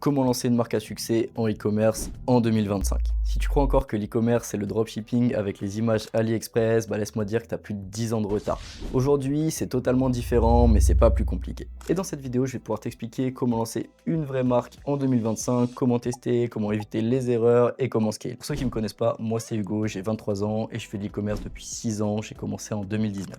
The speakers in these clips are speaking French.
comment lancer une marque à succès en e-commerce en 2025. Si tu crois encore que l'e-commerce c'est le dropshipping avec les images AliExpress, laisse-moi dire que tu as plus de 10 ans de retard. Aujourd'hui, c'est totalement différent, mais c'est pas plus compliqué. Et dans cette vidéo, je vais pouvoir t'expliquer comment lancer une vraie marque en 2025, comment tester, comment éviter les erreurs et comment scale. Pour ceux qui ne me connaissent pas, moi c'est Hugo, j'ai 23 ans et je fais de l'e-commerce depuis 6 ans, j'ai commencé en 2019.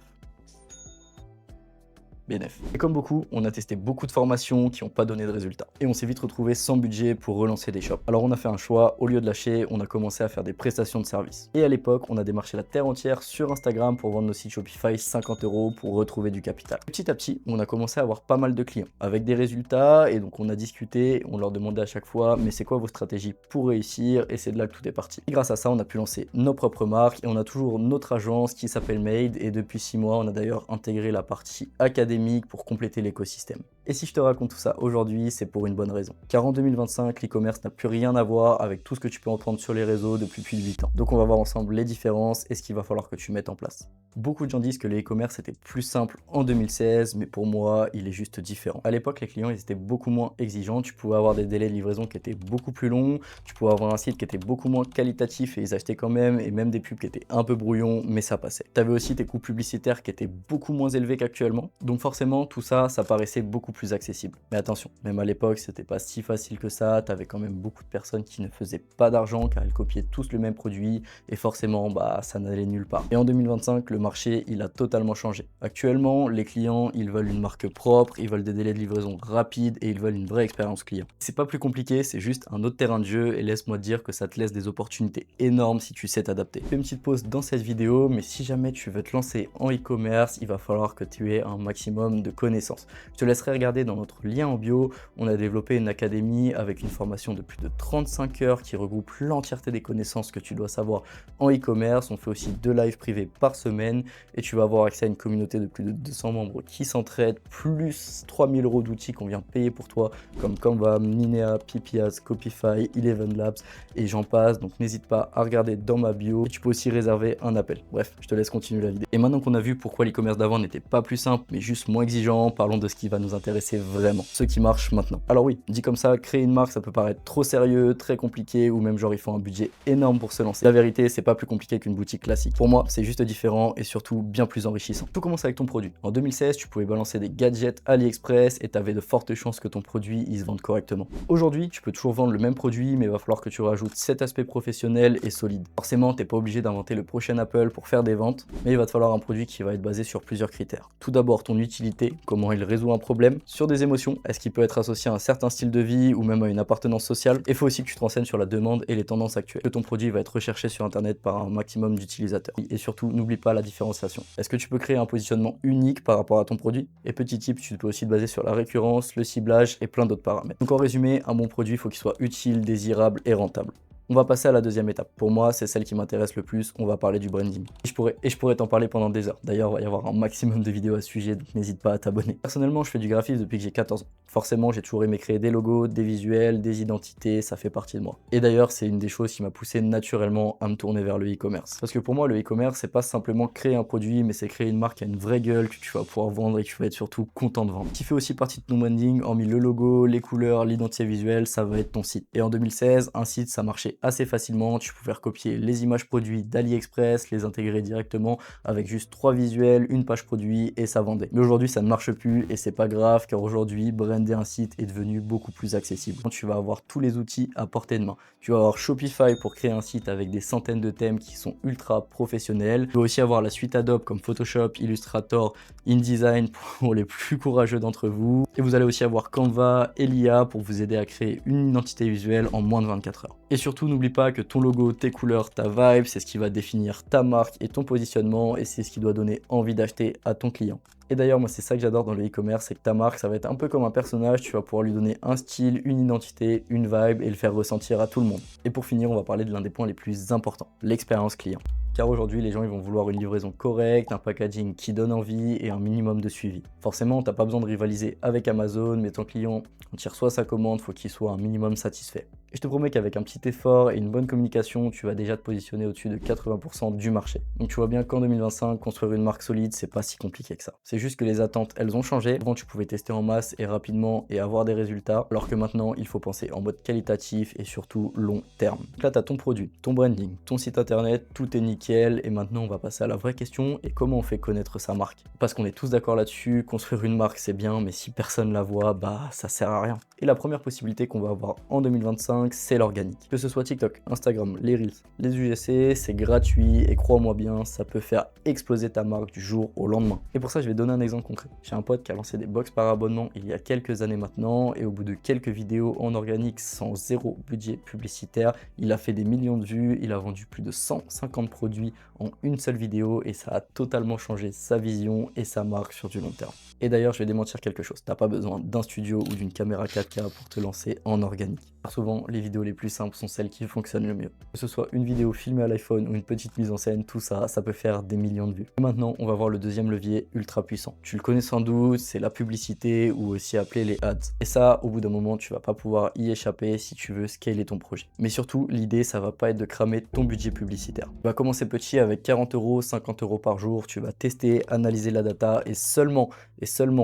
BNF. Et comme beaucoup, on a testé beaucoup de formations qui n'ont pas donné de résultats. Et on s'est vite retrouvé sans budget pour relancer des shops. Alors on a fait un choix, au lieu de lâcher, on a commencé à faire des prestations de services. Et à l'époque, on a démarché la terre entière sur Instagram pour vendre nos sites Shopify 50 € pour retrouver du capital. Petit à petit, on a commencé à avoir pas mal de clients, avec des résultats, et donc on a discuté, on leur demandait à chaque fois, mais c'est quoi vos stratégies pour réussir? Et c'est de là que tout est parti. Et grâce à ça, on a pu lancer nos propres marques, et on a toujours notre agence qui s'appelle Made, et depuis 6 mois, on a d'ailleurs intégré la partie académique pour compléter l'écosystème. Et si je te raconte tout ça aujourd'hui, c'est pour une bonne raison. Car en 2025, l'e-commerce n'a plus rien à voir avec tout ce que tu peux entendre sur les réseaux depuis plus de 8 ans. Donc on va voir ensemble les différences et ce qu'il va falloir que tu mettes en place. Beaucoup de gens disent que le e-commerce était plus simple en 2016, mais pour moi, il est juste différent. À l'époque, les clients ils étaient beaucoup moins exigeants, tu pouvais avoir des délais de livraison qui étaient beaucoup plus longs, tu pouvais avoir un site qui était beaucoup moins qualitatif et ils achetaient quand même, et même des pubs qui étaient un peu brouillons, mais ça passait. Tu avais aussi tes coûts publicitaires qui étaient beaucoup moins élevés qu'actuellement, donc forcément, tout ça, ça paraissait beaucoup plus accessible. Mais attention, même à l'époque, c'était pas si facile que ça, t'avais quand même beaucoup de personnes qui ne faisaient pas d'argent car elles copiaient tous le même produit et forcément, ça n'allait nulle part. Et en 2025, le marché, il a totalement changé. Actuellement, les clients, ils veulent une marque propre, ils veulent des délais de livraison rapides et ils veulent une vraie expérience client. C'est pas plus compliqué, c'est juste un autre terrain de jeu et laisse-moi te dire que ça te laisse des opportunités énormes si tu sais t'adapter. Fais une petite pause dans cette vidéo, mais si jamais tu veux te lancer en e-commerce, il va falloir que tu aies un maximum de connaissances. Je te laisserai regarder dans notre lien en bio, on a développé une académie avec une formation de plus de 35 heures qui regroupe l'entièreté des connaissances que tu dois savoir en e-commerce. On fait aussi 2 lives privés par semaine et tu vas avoir accès à une communauté de plus de 200 membres qui s'entraident, plus 3000 € d'outils qu'on vient payer pour toi comme Canva, Ninea, Pipias, Copify, Eleven Labs et j'en passe. Donc n'hésite pas à regarder dans ma bio et tu peux aussi réserver un appel. Bref, je te laisse continuer la vidéo. Et maintenant qu'on a vu pourquoi l'e-commerce d'avant n'était pas plus simple mais juste moins exigeant, parlons de ce qui va nous intéresser vraiment, ce qui marche maintenant. Alors oui, dit comme ça, créer une marque ça peut paraître trop sérieux, très compliqué ou même genre il faut un budget énorme pour se lancer. La vérité, c'est pas plus compliqué qu'une boutique classique. Pour moi, c'est juste différent et surtout bien plus enrichissant. Tout commence avec ton produit. En 2016, tu pouvais balancer des gadgets AliExpress et t'avais de fortes chances que ton produit il se vende correctement. Aujourd'hui, tu peux toujours vendre le même produit mais il va falloir que tu rajoutes cet aspect professionnel et solide. Forcément, t'es pas obligé d'inventer le prochain Apple pour faire des ventes, mais il va te falloir un produit qui va être basé sur plusieurs critères. Tout d'abord, ton utilité, comment il résout un problème, sur des émotions, est-ce qu'il peut être associé à un certain style de vie ou même à une appartenance sociale. Il faut aussi que tu te renseignes sur la demande et les tendances actuelles, que ton produit va être recherché sur internet par un maximum d'utilisateurs. Et surtout, n'oublie pas la différenciation. Est-ce que tu peux créer un positionnement unique par rapport à ton produit? Et petit tip, tu peux aussi te baser sur la récurrence, le ciblage et plein d'autres paramètres. Donc en résumé, un bon produit, il faut qu'il soit utile, désirable et rentable. On va passer à la deuxième étape. Pour moi, c'est celle qui m'intéresse le plus. On va parler du branding. Et je pourrais t'en parler pendant des heures. D'ailleurs, il va y avoir un maximum de vidéos à ce sujet, donc n'hésite pas à t'abonner. Personnellement, je fais du graphisme depuis que j'ai 14 ans. Forcément, j'ai toujours aimé créer des logos, des visuels, des identités, ça fait partie de moi. Et d'ailleurs, c'est une des choses qui m'a poussé naturellement à me tourner vers le e-commerce. Parce que pour moi, le e-commerce, c'est pas simplement créer un produit, mais c'est créer une marque qui a une vraie gueule, que tu vas pouvoir vendre et que tu vas être surtout content de vendre. Ce qui fait aussi partie de ton branding, hormis le logo, les couleurs, l'identité visuelle, ça va être ton site. Et en 2016, un site, ça marchait assez facilement. Tu pouvais recopier les images produits d'AliExpress, les intégrer directement avec juste 3 visuels, une page produit et ça vendait. Mais aujourd'hui, ça ne marche plus et c'est pas grave car aujourd'hui, brander un site est devenu beaucoup plus accessible. Tu vas avoir tous les outils à portée de main. Tu vas avoir Shopify pour créer un site avec des centaines de thèmes qui sont ultra professionnels. Tu vas aussi avoir la suite Adobe comme Photoshop, Illustrator, InDesign pour les plus courageux d'entre vous. Et vous allez aussi avoir Canva et l'IA pour vous aider à créer une identité visuelle en moins de 24 heures. Et surtout, n'oublie pas que ton logo, tes couleurs, ta vibe, c'est ce qui va définir ta marque et ton positionnement et c'est ce qui doit donner envie d'acheter à ton client. Et d'ailleurs, moi, c'est ça que j'adore dans le e-commerce, c'est que ta marque, ça va être un peu comme un personnage, tu vas pouvoir lui donner un style, une identité, une vibe et le faire ressentir à tout le monde. Et pour finir, on va parler de l'un des points les plus importants, l'expérience client. Car aujourd'hui, les gens ils vont vouloir une livraison correcte, un packaging qui donne envie et un minimum de suivi. Forcément, t'as pas besoin de rivaliser avec Amazon, mais ton client, quand il reçoit sa commande, faut qu'il soit un minimum satisfait. Et je te promets qu'avec un petit effort et une bonne communication, tu vas déjà te positionner au-dessus de 80% du marché. Donc tu vois bien qu'en 2025, construire une marque solide, c'est pas si compliqué que ça. C'est juste que les attentes, elles ont changé. Avant, tu pouvais tester en masse et rapidement et avoir des résultats, alors que maintenant, il faut penser en mode qualitatif et surtout long terme. Donc là, tu as ton produit, ton branding, ton site internet, tout est nickel. Et maintenant, on va passer à la vraie question et comment on fait connaître sa marque. Parce qu'on est tous d'accord là-dessus, construire une marque, c'est bien, mais si personne la voit, bah ça sert à rien. Et la première possibilité qu'on va avoir en 2025, c'est l'organique. Que ce soit TikTok, Instagram, les Reels, les UGC, c'est gratuit et crois-moi bien, ça peut faire exploser ta marque du jour au lendemain. Et pour ça, je vais donner un exemple concret. J'ai un pote qui a lancé des box par abonnement il y a quelques années maintenant et au bout de quelques vidéos en organique sans zéro budget publicitaire, il a fait des millions de vues, il a vendu plus de 150 produits en une seule vidéo et ça a totalement changé sa vision et sa marque sur du long terme. Et d'ailleurs, je vais démentir quelque chose, t'as pas besoin d'un studio ou d'une caméra 4K pour te lancer en organique. Car souvent, les vidéos les plus simples sont celles qui fonctionnent le mieux. Que ce soit une vidéo filmée à l'iPhone ou une petite mise en scène, tout ça, ça peut faire des millions de vues. Et maintenant, on va voir le deuxième levier ultra puissant. Tu le connais sans doute, c'est la publicité ou aussi appelé les ads. Et ça, au bout d'un moment, tu vas pas pouvoir y échapper si tu veux scaler ton projet. Mais surtout, l'idée, ça va pas être de cramer ton budget publicitaire. Tu vas commencer petit avec 40 euros, 50 euros par jour, tu vas tester, analyser la data et seulement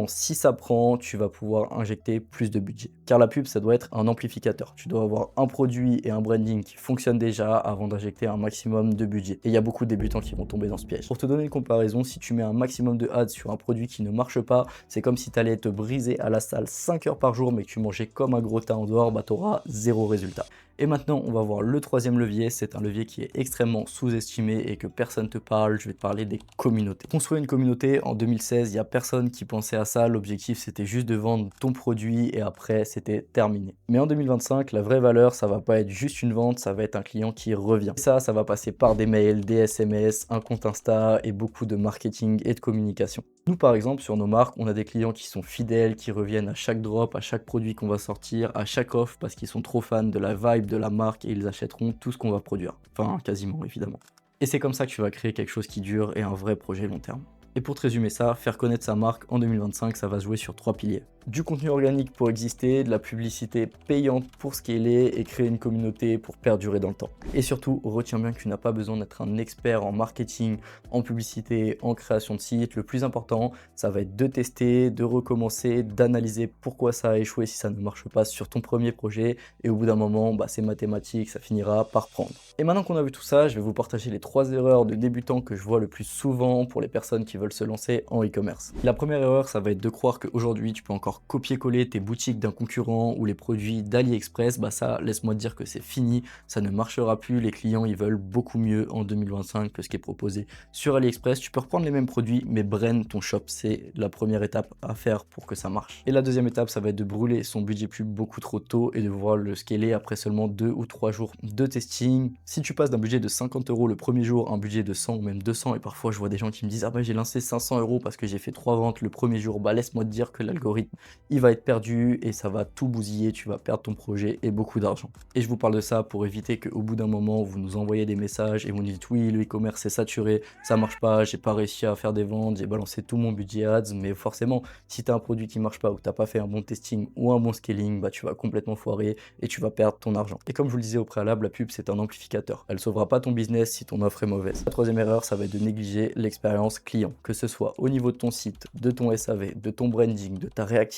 si ça prend, tu vas pouvoir injecter plus de budget. Car la pub, ça doit être un amplificateur. Tu dois avoir un produit et un branding qui fonctionnent déjà avant d'injecter un maximum de budget. Et il y a beaucoup de débutants qui vont tomber dans ce piège. Pour te donner une comparaison, si tu mets un maximum de ads sur un produit qui ne marche pas, c'est comme si tu allais te briser à la salle 5 heures par jour mais que tu mangeais comme un gros tas en dehors, bah tu auras zéro résultat. Et maintenant, on va voir le troisième levier. C'est un levier qui est extrêmement sous-estimé et que personne te parle. Je vais te parler des communautés. Construire une communauté, en 2016, il n'y a personne qui pensait à ça. L'objectif, c'était juste de vendre ton produit et après, c'était terminé. Mais en 2025, la vraie valeur, ça va pas être juste une vente, ça va être un client qui revient. Et ça va passer par des mails, des SMS, un compte Insta et beaucoup de marketing et de communication. Nous, par exemple, sur nos marques, on a des clients qui sont fidèles, qui reviennent à chaque drop, à chaque produit qu'on va sortir, à chaque offre parce qu'ils sont trop fans de la vibe de la marque et ils achèteront tout ce qu'on va produire. Enfin, quasiment, évidemment. Et c'est comme ça que tu vas créer quelque chose qui dure et un vrai projet long terme. Et pour te résumer ça, faire connaître sa marque en 2025, ça va se jouer sur 3 piliers. Du contenu organique pour exister, de la publicité payante pour scaler et créer une communauté pour perdurer dans le temps. Et surtout, retiens bien que tu n'as pas besoin d'être un expert en marketing, en publicité, en création de site. Le plus important, ça va être de tester, de recommencer, d'analyser pourquoi ça a échoué si ça ne marche pas sur ton premier projet. Et au bout d'un moment, bah, c'est mathématique, ça finira par prendre. Et maintenant qu'on a vu tout ça, je vais vous partager les 3 erreurs de débutants que je vois le plus souvent pour les personnes qui veulent se lancer en e-commerce. La première erreur, ça va être de croire qu'aujourd'hui, tu peux encore copier-coller tes boutiques d'un concurrent ou les produits d'AliExpress. Bah ça, laisse-moi te dire que c'est fini, ça ne marchera plus. Les clients, ils veulent beaucoup mieux en 2025 que ce qui est proposé sur AliExpress. Tu peux reprendre les mêmes produits, mais brand ton shop, c'est la première étape à faire pour que ça marche. Et la deuxième étape, ça va être de brûler son budget pub beaucoup trop tôt et de voir le scaler après seulement 2 ou 3 jours de testing. Si tu passes d'un budget de 50 euros le premier jour à un budget de 100 ou même 200, et parfois je vois des gens qui me disent ah bah j'ai lancé 500 euros parce que j'ai fait 3 ventes le premier jour, bah laisse-moi te dire que l'algorithme il va être perdu et ça va tout bousiller, tu vas perdre ton projet et beaucoup d'argent. Et je vous parle de ça pour éviter qu'au bout d'un moment vous nous envoyez des messages et vous nous dites oui le e-commerce c'est saturé, ça marche pas, j'ai pas réussi à faire des ventes, j'ai balancé tout mon budget ads, mais forcément si tu as un produit qui marche pas ou que t'as pas fait un bon testing ou un bon scaling, bah tu vas complètement foirer et tu vas perdre ton argent. Et comme je vous le disais au préalable, la pub c'est un amplificateur. Elle sauvera pas ton business si ton offre est mauvaise. La troisième erreur, ça va être de négliger l'expérience client. Que ce soit au niveau de ton site, de ton SAV, de ton branding, de ta réactivité,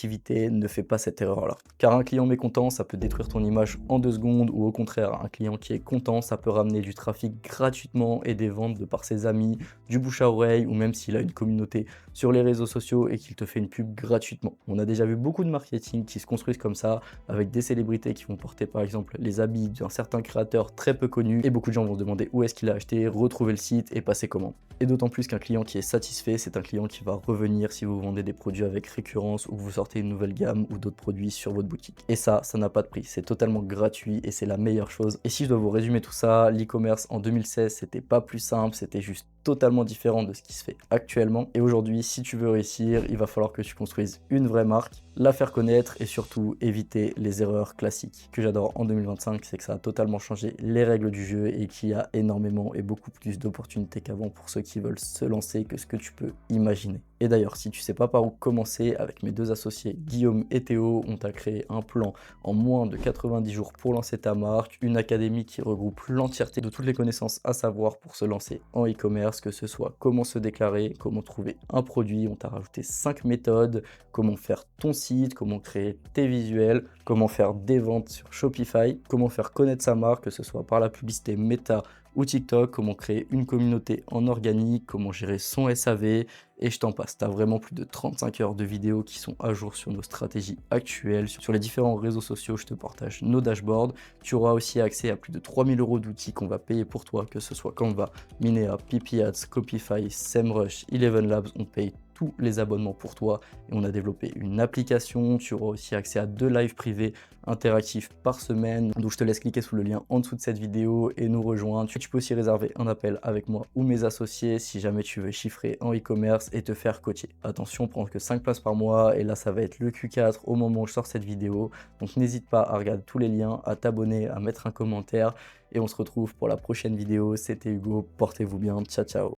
ne fais pas cette erreur-là. Car un client mécontent, ça peut détruire ton image en 2 secondes ou au contraire, un client qui est content, ça peut ramener du trafic gratuitement et des ventes de par ses amis, du bouche à oreille ou même s'il a une communauté sur les réseaux sociaux et qu'il te fait une pub gratuitement. On a déjà vu beaucoup de marketing qui se construisent comme ça avec des célébrités qui vont porter par exemple les habits d'un certain créateur très peu connu et beaucoup de gens vont se demander où est-ce qu'il a acheté, retrouver le site et passer commande. Et d'autant plus qu'un client qui est satisfait, c'est un client qui va revenir si vous vendez des produits avec récurrence ou que vous sortez une nouvelle gamme ou d'autres produits sur votre boutique. Et ça n'a pas de prix, c'est totalement gratuit et c'est la meilleure chose. Et si je dois vous résumer tout ça, l'e-commerce en 2016, c'était pas plus simple, c'était juste totalement différent de ce qui se fait actuellement. Et aujourd'hui, si tu veux réussir, il va falloir que tu construises une vraie marque, la faire connaître et surtout éviter les erreurs classiques. Ce que j'adore en 2025, c'est que ça a totalement changé les règles du jeu et qu'il y a énormément et beaucoup plus d'opportunités qu'avant pour ceux qui veulent se lancer que ce que tu peux imaginer. Et d'ailleurs, si tu sais pas par où commencer, avec mes deux associés Guillaume et Théo, on t'a créé un plan en moins de 90 jours pour lancer ta marque, une académie qui regroupe l'entièreté de toutes les connaissances à savoir pour se lancer en e-commerce, que ce soit comment se déclarer, comment trouver un produit, on t'a rajouté 5 méthodes, comment faire ton site, comment créer tes visuels, comment faire des ventes sur Shopify, comment faire connaître sa marque, que ce soit par la publicité Meta ou TikTok, comment créer une communauté en organique, comment gérer son SAV, et je t'en passe. Tu as vraiment plus de 35 heures de vidéos qui sont à jour sur nos stratégies actuelles. Sur les différents réseaux sociaux, je te partage nos dashboards. Tu auras aussi accès à plus de 3000 euros d'outils qu'on va payer pour toi, que ce soit Canva, Minea, PipiAds, Copify, SEMrush, Eleven Labs. On paye tous les abonnements pour toi et on a développé une application. Tu auras aussi accès à 2 lives privés interactifs par semaine. Donc je te laisse cliquer sous le lien en dessous de cette vidéo et nous rejoindre. Tu peux aussi réserver un appel avec moi ou mes associés si jamais tu veux chiffrer en e-commerce et te faire coacher. Attention, prends que 5 places par mois et là ça va être le Q4 au moment où je sors cette vidéo. Donc n'hésite pas à regarder tous les liens, à t'abonner, à mettre un commentaire et on se retrouve pour la prochaine vidéo. C'était Hugo, portez-vous bien, ciao ciao.